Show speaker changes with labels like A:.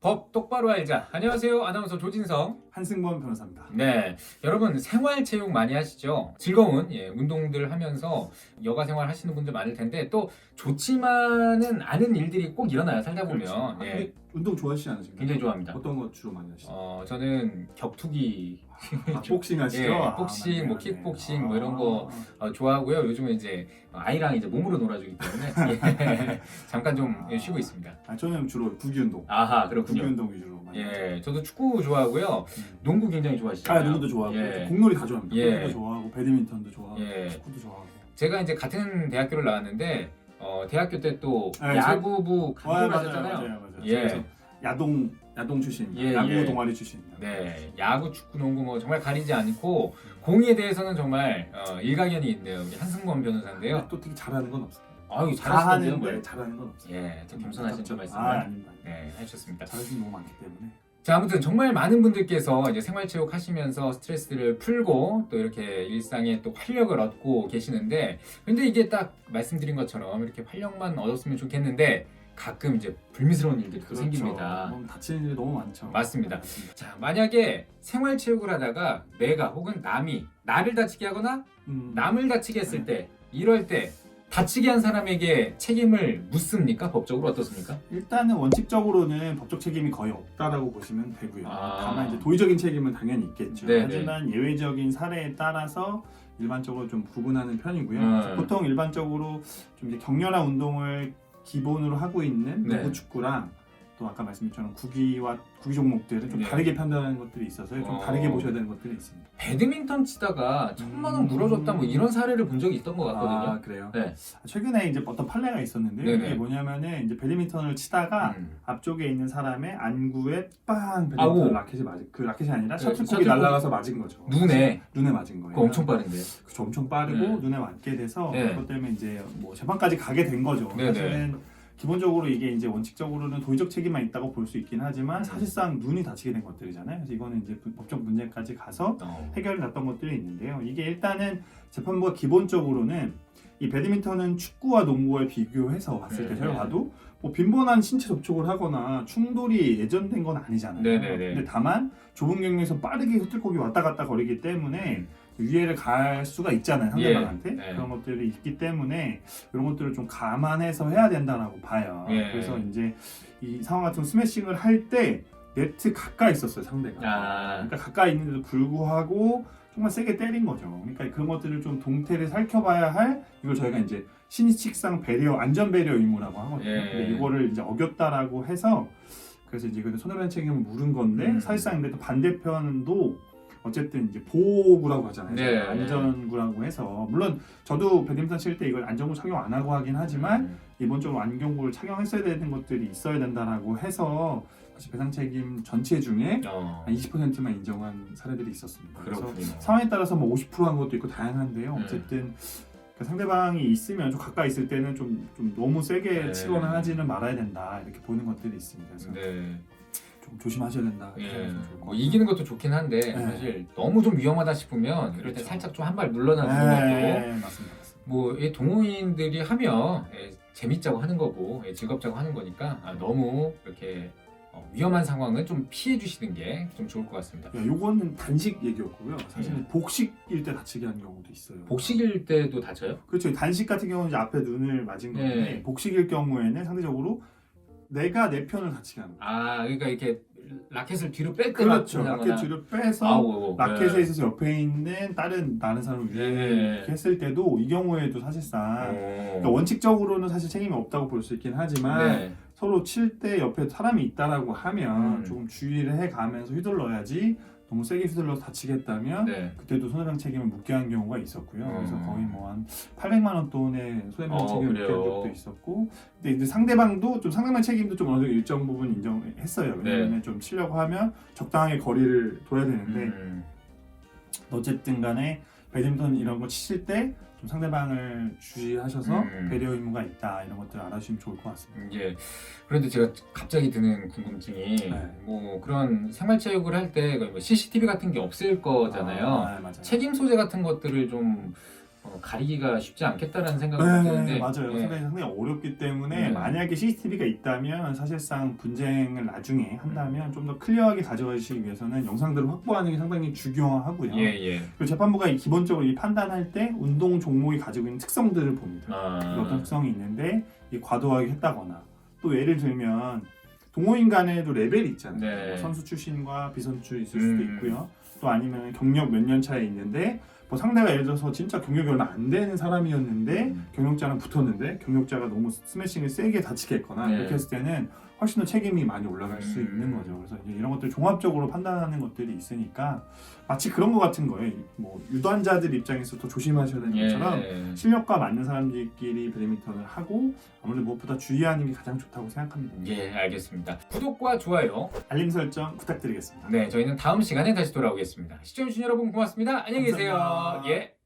A: 법 똑바로 알자. 안녕하세요. 아나운서 조진성.
B: 한승범 변호사입니다.
A: 네, 여러분 생활체육 많이 하시죠? 즐거운 운동들 하면서 여가 생활 하시는 분들 많을 텐데 또 좋지만은 않은 일들이 꼭 일어나요. 살다 보면.
B: 그렇죠. 근데 운동 좋아하시지 않으신가요?
A: 굉장히 좋아합니다.
B: 어떤 거 주로 많이 하시죠?
A: 저는 격투기,
B: 복싱 하시죠?
A: 복싱,
B: 맞네,
A: 뭐
B: 맞네.
A: 킥복싱 뭐 이런 거 좋아하고요. 요즘에 이제 아이랑 이제 몸으로 놀아주기 때문에 잠깐 좀 쉬고 있습니다.
B: 저는 주로 구기 운동.
A: 아하,
B: 구기
A: 그렇군요.
B: 운동 위주로 많이. 하죠.
A: 저도 축구 좋아하고요. 농구 굉장히 좋아하시잖아요.
B: 농구도 좋아하고
A: 예.
B: 공놀이 다 좋아합니다.
A: 예.
B: 공놀이도 좋아하고 배드민턴도 좋아하고
A: 예.
B: 축구도 좋아하고.
A: 제가 이제 같은 대학교를 나왔는데 대학교 때 또
B: 네,
A: 야구부 감독을
B: 맞아요,
A: 하셨잖아요.
B: 맞아요.
A: 예.
B: 그래서 야동 출신입니다.
A: 예,
B: 야구
A: 예.
B: 동아리 출신입니다.
A: 네, 야구, 축구, 농구 뭐 정말 가리지 않고 공에 대해서는 정말 일가견이 있네요. 우리 한승범 변호사인데요.
B: 근데 또 되게 잘하는 건 없어요.
A: 아유,
B: 다
A: 잘하시는데요.
B: 하는데
A: 뭘.
B: 잘하는 건 없어요.
A: 예, 좀 겸손하신 좀 말씀을
B: 아닙니다.
A: 해주셨습니다.
B: 잘하시는 너무 많기 때문에.
A: 자, 아무튼 정말 많은 분들께서 이제 생활체육 하시면서 스트레스를 풀고 또 이렇게 일상에 또 활력을 얻고 계시는데, 근데 이게 딱 말씀드린 것처럼 이렇게 활력만 얻었으면 좋겠는데 가끔 이제 불미스러운 일들이 또 생깁니다.
B: 너무 다치는 일이 너무 많죠.
A: 맞습니다. 자, 만약에 생활체육을 하다가 내가 혹은 남이 나를 다치게 하거나 남을 다치게 했을 때, 이럴 때 다치게 한 사람에게 책임을 묻습니까? 법적으로 어떻습니까?
B: 일단은 원칙적으로는 법적 책임이 거의 없다라고 보시면 되고요.
A: 아.
B: 다만 이제 도의적인 책임은 당연히 있겠죠.
A: 네네.
B: 하지만 예외적인 사례에 따라서 일반적으로 좀 구분하는 편이고요.
A: 음.
B: 보통 일반적으로 좀 이제 격렬한 운동을 기본으로 하고 있는
A: 네.
B: 농구 축구랑 또 아까 말씀드렸던 구기 종목들은 좀
A: 네.
B: 다르게 판단하는 것들이 있어서요. 좀 다르게 보셔야 되는 것들이 있습니다.
A: 배드민턴 치다가 1,000만 원 물어줬다 뭐 이런 사례를 본 적이 있던 것 같거든요.
B: 아, 그래요?
A: 네.
B: 최근에 이제 어떤 판례가 있었는데
A: 네네.
B: 이게 뭐냐면은 이제 배드민턴을 치다가 앞쪽에 있는 사람의 안구에 빵
A: 아우.
B: 배드민턴 라켓이 맞은 그 라켓이 아니라
A: 네,
B: 셔틀콕이
A: 셔틀콕.
B: 날아가서 맞은 거죠.
A: 눈에
B: 맞은 거예요.
A: 그거 엄청 빠른데.
B: 그쵸, 엄청 빠르고
A: 네.
B: 눈에 맞게 돼서
A: 네.
B: 그것 때문에 이제 뭐 재판까지 가게 된 거죠.
A: 네네.
B: 사실은 기본적으로 이게 이제 원칙적으로는 도의적 책임만 있다고 볼 수 있긴 하지만 사실상 눈이 다치게 된 것들이잖아요. 그래서 이거는 이제 법적 문제까지 가서 해결이 났던 것들이 있는데요. 이게 일단은 재판부가 기본적으로는 이 배드민턴은 축구와 농구에 비교해서 봤을 때 제가 봐도 뭐 빈번한 신체 접촉을 하거나 충돌이 예전된 건 아니잖아요.
A: 네네네.
B: 근데 다만 좁은 경로에서 빠르게 셔틀콕이 왔다 갔다 거리기 때문에 위해를 갈 수가 있잖아요, 상대방한테.
A: 예.
B: 그런 것들이 있기 때문에 이런 것들을 좀 감안해서 해야 된다라고 봐요.
A: 예.
B: 그래서 이제 이 상황 같은 스매싱을 할 때 네트 가까이 있었어요, 상대가. 그러니까 가까이 있는데도 불구하고 정말 세게 때린 거죠. 그러니까 그런 것들을 좀 동태를 살펴봐야 할, 이걸 저희가 이제 신의칙상 배리어, 안전 배리어 의무라고 하거든요.
A: 예.
B: 근데 이거를 이제 어겼다라고 해서 그래서 이제 그 손해배상 책임을 물은 건데 사실상 근데 또 반대편도 어쨌든 이제 보호구라고 하잖아요.
A: 네.
B: 안전구라고 해서 물론 저도 배드민턴 칠 때 이걸 안전구 착용 안 하고 하긴 하지만 기본적으로 안경구를 착용했어야 되는 것들이 있어야 된다라고 해서 사실 배상 책임 전체 중에 한 20%만 인정한 사례들이 있었습니다. 그래서
A: 그렇군요.
B: 상황에 따라서 뭐 50%한 것도 있고 다양한데요. 어쨌든 그 상대방이 있으면 좀 가까이 있을 때는 좀 너무 세게 치거나 하지는 말아야 된다 이렇게 보는 것들이 있습니다. 그래서 좀 조심하셔야 된다.
A: 뭐 이기는 것도 좋긴 한데 사실 너무 좀 위험하다 싶으면 이럴 때 살짝 좀 한 발 물러나는 것도
B: 맞습니다.
A: 뭐 이 동호인들이 하면 재밌자고 하는 거고 즐겁자고 하는 거니까 너무 이렇게 위험한 상황은 좀 피해 주시는 게 좀 좋을 것 같습니다.
B: 요거는 단식 얘기였고요. 사실 복식일 때 다치게 하는 경우도 있어요.
A: 복식일 때도 다쳐요?
B: 그렇죠. 단식 같은 경우는 이제 앞에 눈을 맞은 건데 복식일 경우에는 상대적으로 내가 내 편을 다치게 하는 거예요.
A: 그러니까 이렇게 라켓을 뒤로 뺄 때
B: 그렇죠. 라켓 뒤로 빼서 라켓에 있어서 옆에 있는 다른 사람을 위해 이렇게 했을 때도 이 경우에도 사실상 그러니까 원칙적으로는 사실 책임이 없다고 볼 수 있긴 하지만 서로 칠 때 옆에 사람이 있다라고 하면 조금 주의를 해가면서 휘둘러야지 너무 세게 휘둘러서 다치겠다면 그때도 손해배상 책임을 묻게 한 경우가 있었고요. 그래서 거의 뭐 한 800만 원 돈의 손해배상 책임을 묻게 한 적도 있었고, 근데 이제 상대방도 좀 상대방 책임도 좀 어느 정도 일정 부분 인정했어요. 왜냐면 좀 치려고 하면 적당하게 거리를 둬야 되는데 어쨌든 간에 배드민턴 이런 거 치실 때 좀 상대방을 주의하셔서 배려 의무가 있다 이런 것들을 알아주시면 좋을 것 같습니다.
A: 그런데 제가 갑자기 드는 궁금증이 뭐 그런 생활체육을 할 때 CCTV 같은 게 없을 거잖아요.
B: 맞아요.
A: 책임 소재 같은 것들을 좀 가리기가 쉽지 않겠다라는 생각이 드는데
B: 맞아요. 상당히 어렵기 때문에 만약에 CCTV가 있다면 사실상 분쟁을 나중에 한다면 좀 더 클리어하게 가져가시기 위해서는 영상들을 확보하는 게 상당히 중요하고요. 그리고 재판부가 기본적으로 이 판단할 때 운동 종목이 가지고 있는 특성들을 봅니다. 어떤 특성이 있는데 과도하게 했다거나 또 예를 들면 동호인 간에도 레벨이 있잖아요. 선수 출신과 비선수 있을 수도 있고요. 또 아니면 경력 몇 년 차에 있는데 뭐 상대가 예를 들어서 진짜 경력이 얼마 안 되는 사람이었는데 경력자랑 붙었는데 경력자가 너무 스매싱을 세게 다치게 했거나 이렇게 했을 때는 훨씬 더 책임이 많이 올라갈 수 있는 거죠. 그래서 이제 이런 것들 종합적으로 판단하는 것들이 있으니까 마치 그런 것 같은 거예요. 뭐 유도환자들 입장에서 더 조심하셔야 되는 것처럼 실력과 맞는 사람들끼리 배드민턴을 하고 아무래도 무엇보다 주의하는 게 가장 좋다고 생각합니다.
A: 예, 알겠습니다. 구독과 좋아요,
B: 알림 설정 부탁드리겠습니다.
A: 네, 저희는 다음 시간에 다시 돌아오겠습니다. 시청해주신 여러분 고맙습니다. 안녕히 계세요. 예.